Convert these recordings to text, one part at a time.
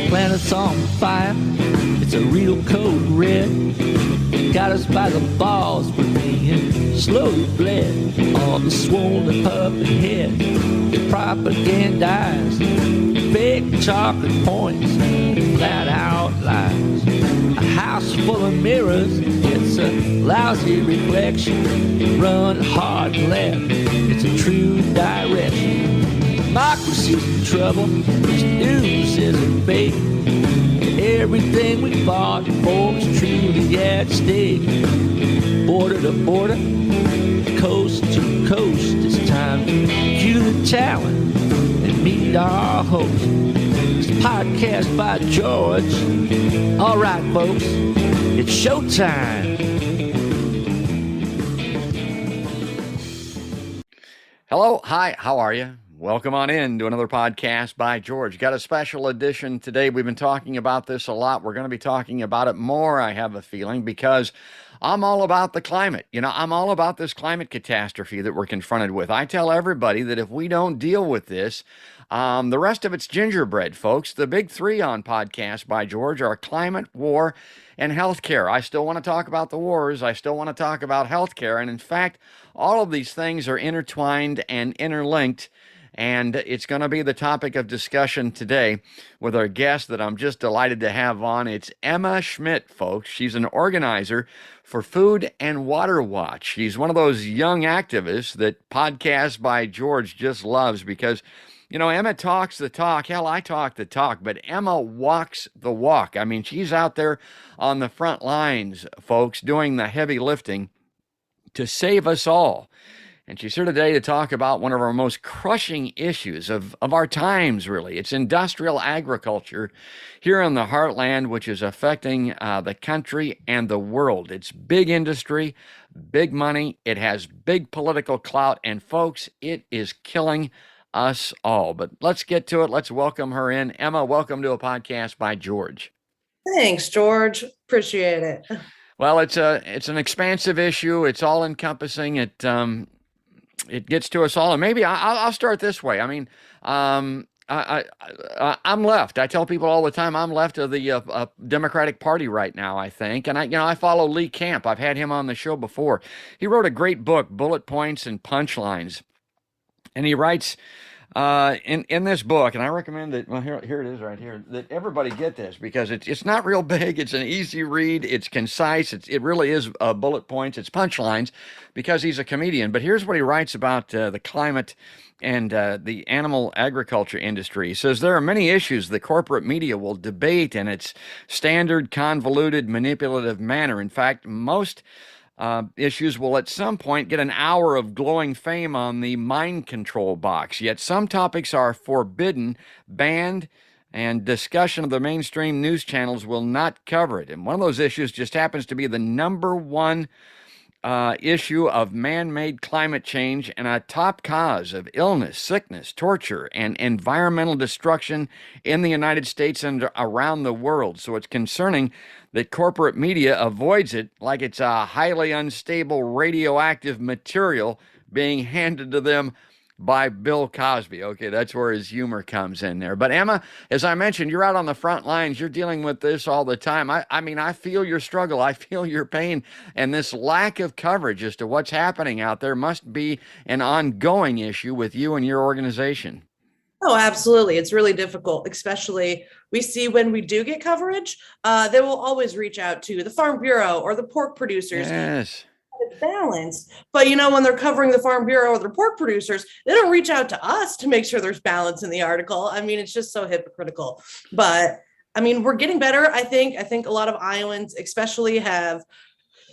planet's on fire. It's a real code red. Got us by the balls, we're being slowly bled. All the swollen puppet head, they propagandize fake chocolate points, flat out lies. A house full of mirrors, it's a lousy reflection. Run hard left, it's a true direction. Democracy's in trouble, this news isn't fake. Everything we fought for is truly at stake. Border to border, coast to coast, it's time to cue the talent and meet our host. It's podcast by George. All right, folks, it's showtime. Hello, hi, how are you? Welcome on in to another podcast by George. Got a special edition today. We've been talking about this a lot. We're going to be talking about it more, I have a feeling, because I'm all about the climate. I'm all about this climate catastrophe that we're confronted with. I tell everybody that if we don't deal with this, the rest of it's gingerbread, folks. The big three on podcast by George are climate, war, and healthcare. I still want to talk about the wars. I still want to talk about healthcare. And in fact, all of these things are intertwined and interlinked. And it's going to be the topic of discussion today with our guest that I'm just delighted to have on. It's Emma Schmidt, folks. She's an organizer for Food and Water Watch. She's one of those young activists that Podcast by George just loves because, Emma talks the talk. Hell, I talk the talk, but Emma walks the walk. I mean, she's out there on the front lines, folks, doing the heavy lifting to save us all. And she's here today to talk about one of our most crushing issues of our times, really. It's industrial agriculture here in the heartland, which is affecting the country and the world. It's big industry, big money. It has big political clout. And folks, it is killing us all. But let's get to it. Let's welcome her in. Emma, welcome to a podcast by George. Thanks, George. Appreciate it. Well, it's an expansive issue. It's all encompassing. It gets to us all, and maybe I'll start this way. I mean, I'm left. I tell people all the time I'm left of the Democratic Party right now, I think, and I follow Lee Camp. I've had him on the show before. He wrote a great book, Bullet Points and Punchlines, and he writes in this book, and I recommend that. Well, here it is right here. That everybody get this because it's not real big. It's an easy read. It's concise. It really is bullet points. It's punchlines because he's a comedian. But here's what he writes about the climate and the animal agriculture industry. He says there are many issues the corporate media will debate in its standard, convoluted, manipulative manner. In fact, most issues will at some point get an hour of glowing fame on the mind control box. Yet some topics are forbidden, banned, and discussion of the mainstream news channels will not cover it. And one of those issues just happens to be the number one issue of man-made climate change and a top cause of illness, sickness, torture, and environmental destruction in the United States and around the world. So it's concerning that corporate media avoids it like it's a highly unstable radioactive material being handed to them by Bill Cosby. Okay, that's where his humor comes in there. But Emma, as I mentioned, you're out on the front lines. You're dealing with this all the time. I mean, I feel your struggle. I feel your pain. And this lack of coverage as to what's happening out there must be an ongoing issue with you and your organization. Oh, absolutely. It's really difficult, especially we see when we do get coverage, they will always reach out to the Farm Bureau or the pork producers. Yes. It's balanced. But, when they're covering the Farm Bureau or the pork producers, they don't reach out to us to make sure there's balance in the article. I mean, it's just so hypocritical. But, we're getting better, I think. I think a lot of Iowans especially have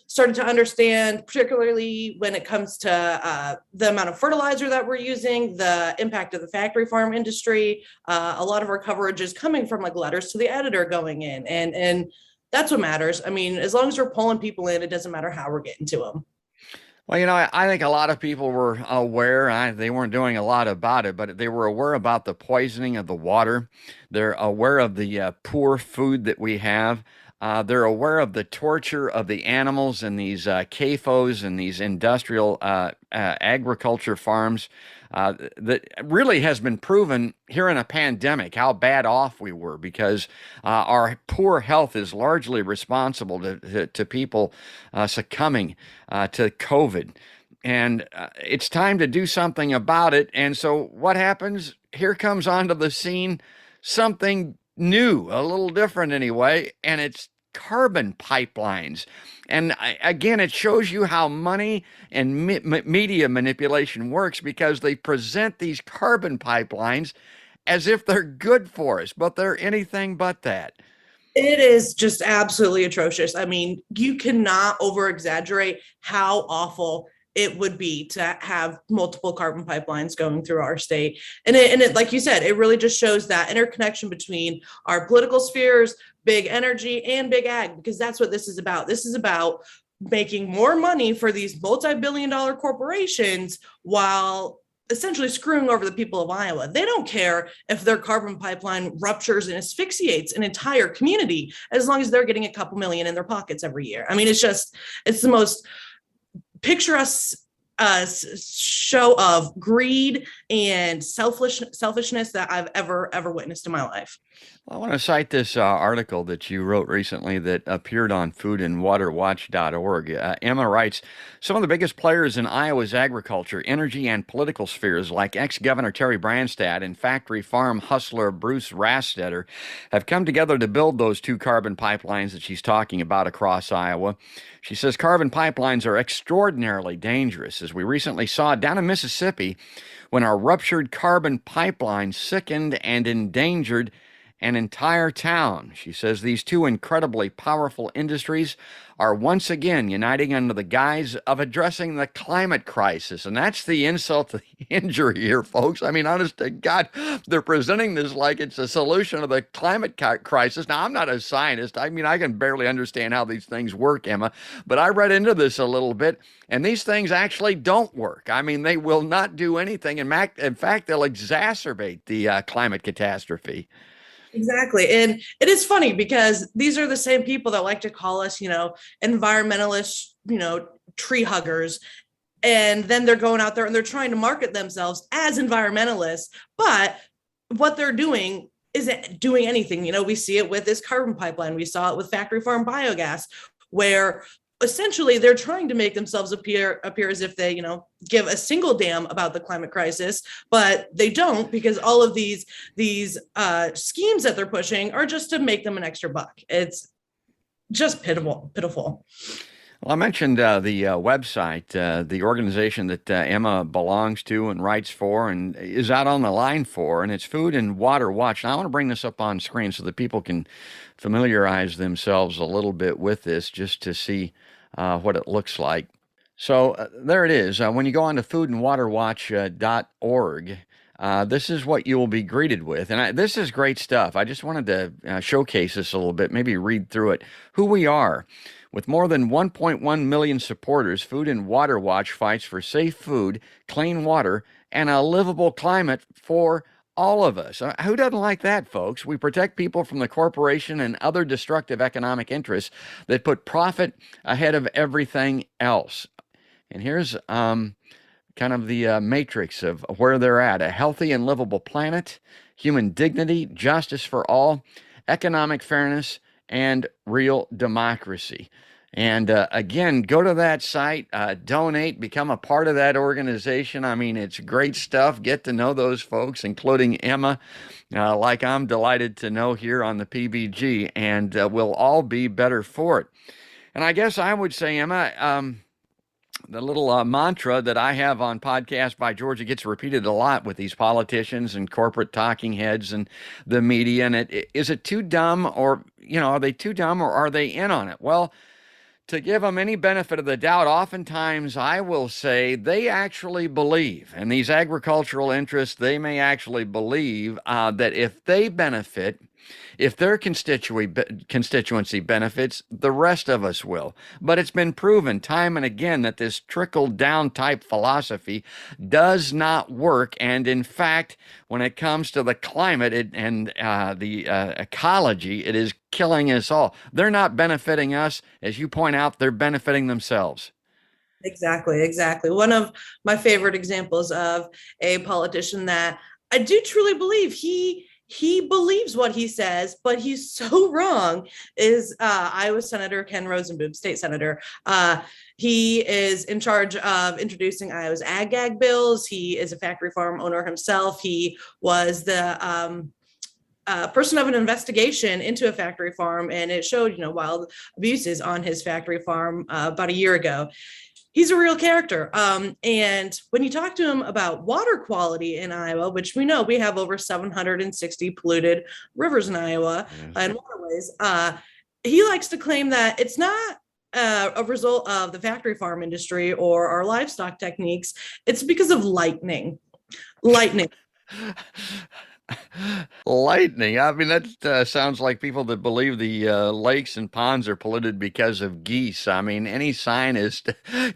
started to understand, particularly when it comes to the amount of fertilizer that we're using, the impact of the factory farm industry. A lot of our coverage is coming from like letters to the editor going in. And that's what matters. I mean, as long as we're pulling people in, it doesn't matter how we're getting to them. Well, I think a lot of people were aware. They weren't doing a lot about it, but they were aware about the poisoning of the water. They're aware of the poor food that we have. They're aware of the torture of the animals in these CAFOs and these industrial agriculture farms. That really has been proven here in a pandemic how bad off we were because our poor health is largely responsible to people succumbing to COVID. And it's time to do something about it. And so what happens? Here comes onto the scene something new, a little different anyway, and it's carbon pipelines. And again, it shows you how money and media manipulation works because they present these carbon pipelines as if they're good for us, but they're anything but that. It is just absolutely atrocious. I mean, you cannot over exaggerate how awful it would be to have multiple carbon pipelines going through our state. And it, like you said, it really just shows that interconnection between our political spheres, big energy, and big ag, because that's what this is about. This is about making more money for these multi-billion-dollar corporations while essentially screwing over the people of Iowa. They don't care if their carbon pipeline ruptures and asphyxiates an entire community as long as they're getting a couple million in their pockets every year. I mean, it's the most picturesque show of greed and selfishness that I've ever witnessed in my life. I want to cite this article that you wrote recently that appeared on foodandwaterwatch.org. Emma writes, some of the biggest players in Iowa's agriculture, energy, and political spheres, like ex-Governor Terry Branstad and factory farm hustler Bruce Rastetter, have come together to build those two carbon pipelines that she's talking about across Iowa. She says carbon pipelines are extraordinarily dangerous, as we recently saw down in Mississippi when our ruptured carbon pipeline sickened and endangered an entire town. She says these two incredibly powerful industries are once again uniting under the guise of addressing the climate crisis. And that's the insult to the injury here, folks. I mean, honest to God, they're presenting this like it's a solution to the climate crisis. Now, I'm not a scientist. I mean, I can barely understand how these things work, Emma, but I read into this a little bit, and these things actually don't work. I mean, they will not do anything. In fact, they'll exacerbate the climate catastrophe. Exactly. And it is funny because these are the same people that like to call us, environmentalists, tree huggers. And then they're going out there and they're trying to market themselves as environmentalists. But what they're doing isn't doing anything. We see it with this carbon pipeline. We saw it with factory farm biogas, where essentially they're trying to make themselves appear as if they, give a single damn about the climate crisis, but they don't, because all of these schemes that they're pushing are just to make them an extra buck. It's just pitiful. Well, I mentioned the website, the organization that Emma belongs to and writes for and is out on the line for, and it's Food and Water Watch. Now, I want to bring this up on screen so that people can familiarize themselves a little bit with this just to see what it looks like. So there it is. When you go on to foodandwaterwatch.org, this is what you will be greeted with. And this is great stuff. I just wanted to showcase this a little bit, maybe read through it. Who we are. With more than 1.1 million supporters, Food and Water Watch fights for safe food, clean water, and a livable climate for all of us. Who doesn't like that, folks? We protect people from the corporation and other destructive economic interests that put profit ahead of everything else. And here's kind of the matrix of where they're at. A healthy and livable planet, human dignity, justice for all, economic fairness, and real democracy. And again, go to that site, donate, become a part of that organization. I mean, it's great stuff. Get to know those folks, including Emma, like I'm delighted to know here on the PBG, and we'll all be better for it. And I guess I would say, Emma, the little mantra that I have on Podcast by Georgia gets repeated a lot with these politicians and corporate talking heads and the media. And is it too dumb, or, are they too dumb, or are they in on it? Well, to give them any benefit of the doubt, oftentimes I will say they actually believe, and these agricultural interests, they may actually believe that if they benefit If their constituency benefits, the rest of us will. But it's been proven time and again that this trickle down type philosophy does not work. And in fact, when it comes to the climate and the ecology, it is killing us all. They're not benefiting us. As you point out, they're benefiting themselves. Exactly, exactly. One of my favorite examples of a politician that I do truly believe he believes what he says, but he's so wrong is Iowa Senator Ken Rosenboom, state senator. He is in charge of introducing Iowa's ag bills. He is a factory farm owner himself. He was the person of an investigation into a factory farm, and it showed, wild abuses on his factory farm about a year ago. He's a real character. And when you talk to him about water quality in Iowa, which we know we have over 760 polluted rivers in Iowa and waterways, he likes to claim that it's not a result of the factory farm industry or our livestock techniques. It's because of lightning. Lightning. I mean, that sounds like people that believe the lakes and ponds are polluted because of geese. I mean, any scientist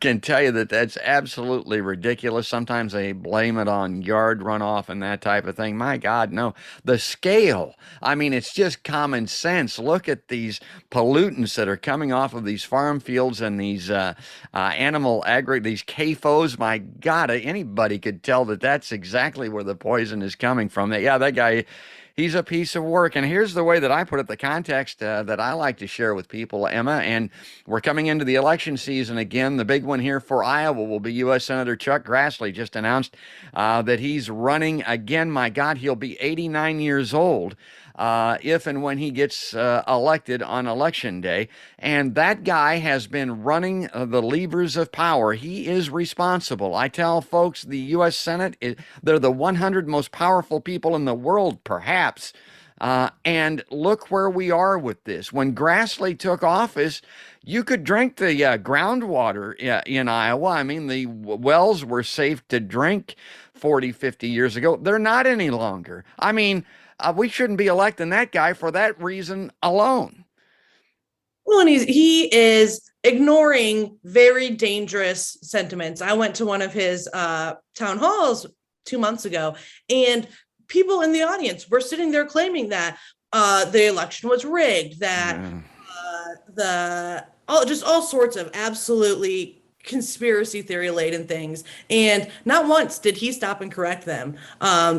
can tell you that that's absolutely ridiculous. Sometimes they blame it on yard runoff and that type of thing. My God, no. The scale. I mean, it's just common sense. Look at these pollutants that are coming off of these farm fields and these these CAFOs. My God, anybody could tell that that's exactly where the poison is coming from. Yeah, that guy, he's a piece of work. And here's the way that I put it, the context that I like to share with people, Emma. And we're coming into the election season again. The big one here for Iowa will be U.S. Senator ChuckGrassley just announced that he's running again. My God, he'll be 89 years old if and when he gets elected on election day. And that guy has been running the levers of power. He is responsible. I tell folks the U.S. Senate, they're the 100 most powerful people in the world, perhaps. And look where we are with this. When Grassley took office, you could drink the groundwater in Iowa. I mean, the wells were safe to drink 40, 50 years ago. They're not any longer. I mean, we shouldn't be electing that guy for that reason alone. Well, and he is ignoring very dangerous sentiments. I went to one of his town halls 2 months ago, and people in the audience were sitting there claiming that the election was rigged, that all sorts of absolutely conspiracy theory laden things. And not once did he stop and correct them.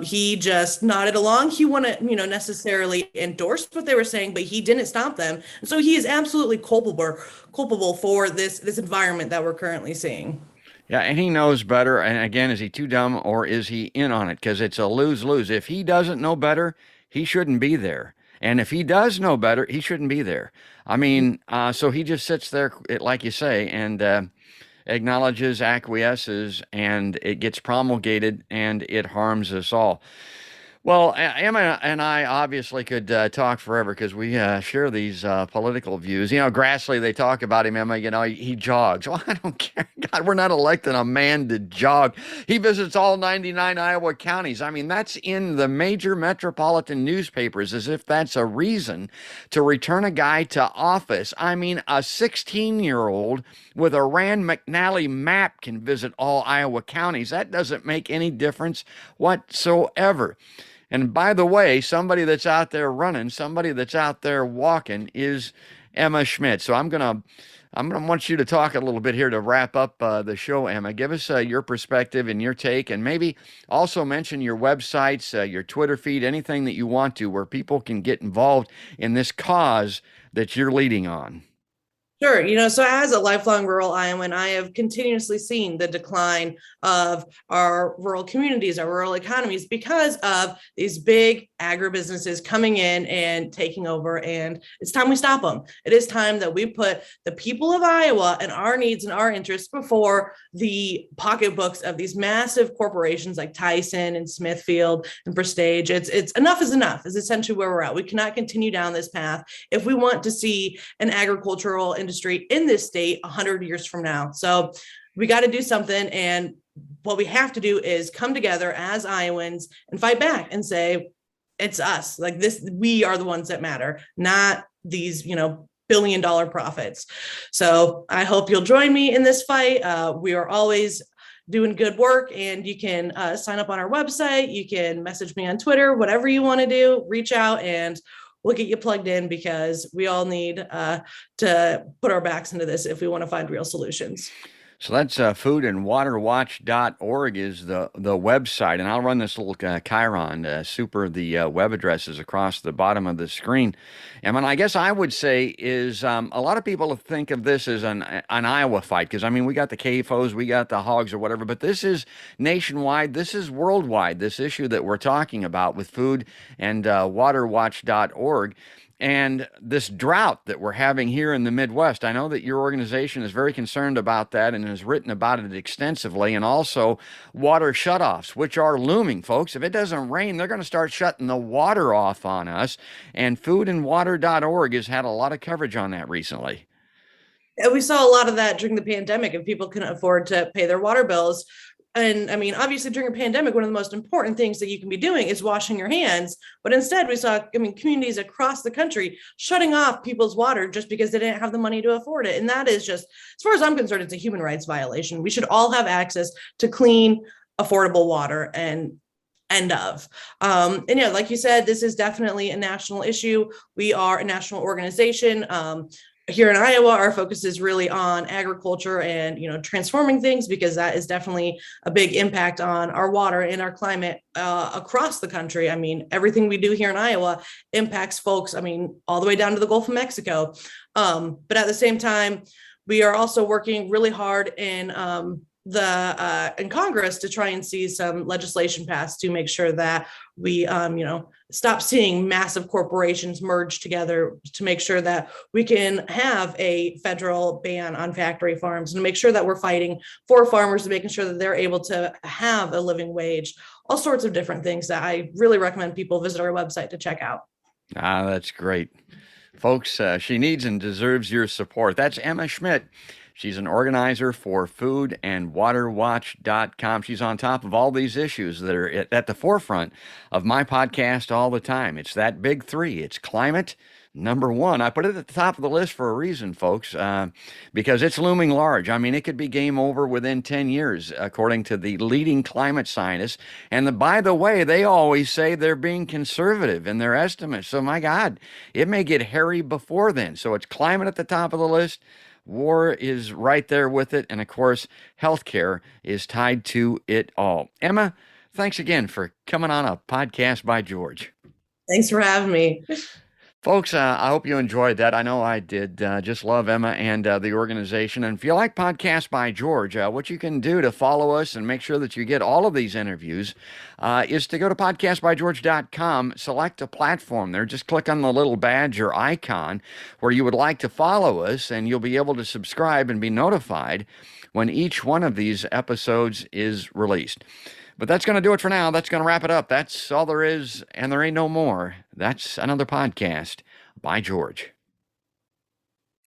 He just nodded along. He wouldn't, necessarily endorse what they were saying, but he didn't stop them. And so he is absolutely culpable for this environment that we're currently seeing. Yeah, and he knows better. And again, is he too dumb or is he in on it? Because it's a lose-lose. If he doesn't know better, he shouldn't be there. And if he does know better, he shouldn't be there. I mean, so he just sits there, like you say, and acknowledges, acquiesces, and it gets promulgated, and it harms us all. Well, Emma and I obviously could talk forever because we share these political views. Grassley, they talk about him, Emma, he jogs. Well, I don't care. God, we're not electing a man to jog. He visits all 99 Iowa counties. I mean, that's in the major metropolitan newspapers, as if that's a reason to return a guy to office. I mean, a 16-year-old with a Rand McNally map can visit all Iowa counties. That doesn't make any difference whatsoever. And by the way, somebody that's out there running, somebody that's out there walking is Emma Schmidt. So I'm gonna want you to talk a little bit here to wrap up the show, Emma. Give us your perspective and your take, and maybe also mention your websites, your Twitter feed, anything that you want to, where people can get involved in this cause that you're leading on. Sure. So as a lifelong rural Iowan, I have continuously seen the decline of our rural communities, our rural economies, because of these big agribusinesses coming in and taking over. And it's time we stop them. It is time that we put the people of Iowa and our needs and our interests before the pocketbooks of these massive corporations like Tyson and Smithfield and Prestige. It's enough is enough is essentially where we're at. We cannot continue down this path if we want to see an agricultural industry in this state 100 years from now. So we got to do something. And what we have to do is come together as Iowans and fight back and say, it's us. Like this, we are the ones that matter, not these, billion-dollar profits. So I hope you'll join me in this fight. We are always doing good work, and you can sign up on our website. You can message me on Twitter, whatever you want to do, reach out and we'll get you plugged in, because we all need to put our backs into this if we want to find real solutions. So that's foodandwaterwatch.org is the website. And I'll run this little Chiron super the web addresses across the bottom of the screen. And I guess I would say is a lot of people think of this as an Iowa fight, because, I mean, we got the CAFOs, we got the hogs or whatever, but this is nationwide. This is worldwide, this issue that we're talking about with food and waterwatch.org. And this drought that we're having here in the Midwest, I know that your organization is very concerned about that and has written about it extensively, and also water shutoffs, which are looming, folks. If it doesn't rain, they're going to start shutting the water off on us. And foodandwater.org has had a lot of coverage on that recently. And we saw a lot of that during the pandemic, if people couldn't afford to pay their water bills. And I mean, obviously during a pandemic, one of the most important things that you can be doing is washing your hands. But instead we saw, communities across the country shutting off people's water just because they didn't have the money to afford it. And that is just, as far as I'm concerned, it's a human rights violation. We should all have access to clean, affordable water, and end of. And yeah, like you said, this is definitely a national issue. We are a national organization. Here in Iowa, our focus is really on agriculture and, transforming things, because that is definitely a big impact on our water and our climate across the country. I mean, everything we do here in Iowa impacts folks, all the way down to the Gulf of Mexico. But at the same time, we are also working really hard in Congress to try and see some legislation passed to make sure that we, stop seeing massive corporations merge together, to make sure that we can have a federal ban on factory farms, and make sure that we're fighting for farmers and making sure that they're able to have a living wage, all sorts of different things that I really recommend people visit our website to check out. That's great. Folks, she needs and deserves your support. That's Emma Schmidt. She's an organizer for foodandwaterwatch.com. She's on top of all these issues that are at the forefront of my podcast all the time. It's that big three. It's climate, number one. I put it at the top of the list for a reason, folks, because it's looming large. I mean, it could be game over within 10 years, according to the leading climate scientists. And by the way, they always say they're being conservative in their estimates. So, my God, it may get hairy before then. So it's climate at the top of the list. War is right there with it. And of course, healthcare is tied to it all. Emma, thanks again for coming on a podcast by George. Thanks for having me. Folks, I hope you enjoyed that. I know I did. Just love Emma and the organization. And if you like Podcast by George, what you can do to follow us and make sure that you get all of these interviews is to go to podcastbygeorge.com, select a platform there. Just click on the little badge or icon where you would like to follow us, and you'll be able to subscribe and be notified when each one of these episodes is released. But that's going to do it for now. That's going to wrap it up. That's all there is, and there ain't no more. That's another podcast by George.